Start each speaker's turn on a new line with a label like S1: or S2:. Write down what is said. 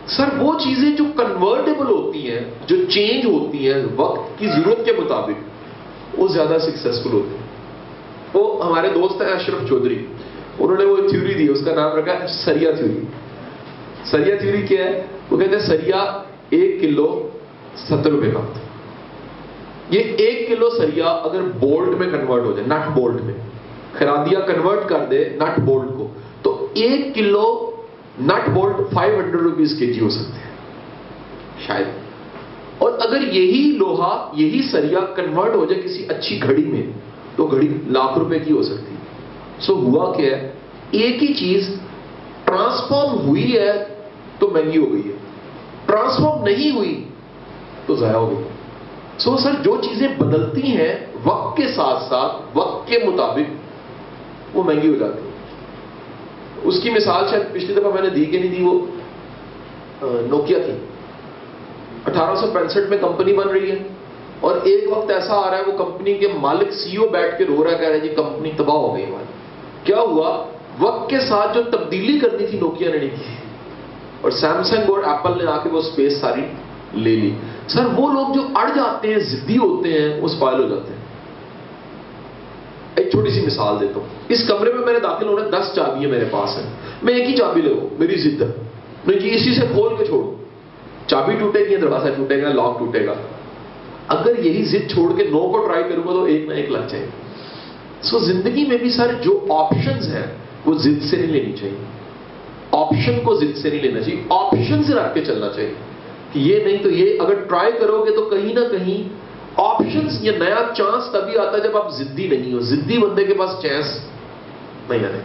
S1: سر وہ چیزیں جو کنورٹیبل ہوتی ہیں, جو چینج ہوتی ہیں وقت کی ضرورت کے مطابق, وہ زیادہ سکسیسفل ہوتی ہیں. وہ ہمارے دوست ہیں اشرف چودھری, انہوں نے وہ تھیوری دی, اس کا نام رکھا ہے سریا تھیوری. سریا تھیوری کیا ہے؟ وہ کہتے ہیں سریا 1 کلو 70 روپے کا. یہ 1 کلو سریا اگر بولٹ میں کنورٹ ہو جائے, نٹ بولٹ میں خرادیا کنورٹ کر دے نٹ بولٹ کو, تو 1 کلو نٹ بولٹ 500 روپیز کے جی ہو سکتے ہیں شاید. اور اگر یہی لوہا, یہی سریا کنورٹ ہو جائے کسی اچھی گھڑی میں, تو گھڑی لاکھ روپے کی ہو سکتی ہے. سو ہوا کیا ہے, ایک ہی چیز ٹرانسفارم ہوئی ہے تو مہنگی ہو گئی ہے, ٹرانسفارم نہیں ہوئی تو ضائع ہو گئی. سو سر جو چیزیں بدلتی ہیں وقت کے ساتھ ساتھ, وقت کے مطابق, وہ مہنگی ہو جاتی ہیں. اس کی مثال شاید پچھلی دفعہ میں نے دی کہ نہیں دی, وہ نوکیا تھی. 1865 میں کمپنی بن رہی ہے, اور ایک وقت ایسا آ رہا ہے وہ کمپنی کے مالک سی او بیٹھ کے رو رہا ہے, کہہ رہا ہے جی کمپنی تباہ ہو گئی ہماری. کیا ہوا؟ وقت کے ساتھ جو تبدیلی کرنی تھی نوکیا نے نہیں کی, اور سیمسنگ اور ایپل نے آ کے وہ اسپیس ساری لے لی. سر وہ لوگ جو اڑ جاتے ہیں, ضدی ہوتے ہیں, وہ اسپائل ہو جاتے ہیں. ایک چھوٹی سی مثال دیتا ہوں. اس کمرے میں میرے داخل ہونے 10 چابیاں میرے پاس ہیں, میں ایک ہی چابی لے لوں, میری ضد ہے نہیں جی اسی سے کھول کے چھوڑوں, چابی ٹوٹے گی, دروازہ ٹوٹے گا, لاک ٹوٹے گا. اگر یہی ضد چھوڑ کے 9 کو ٹرائی کروں گا تو ایک نہ ایک لگ جائے گا. سو زندگی میں بھی سر جو آپشنز ہیں وہ ضد سے نہیں لینی چاہیے, آپشن کو ضد سے نہیں لینا چاہیے, آپشن سے رکھ کے چلنا چاہیے کہ یہ نہیں تو یہ. اگر ٹرائی کرو گے تو کہیں نہ کہیں آپشنز, یہ نیا چانس تبھی آتا ہے جب آپ ضدی نہیں ہو. ضدی بندے کے پاس چانس نہیں آنے.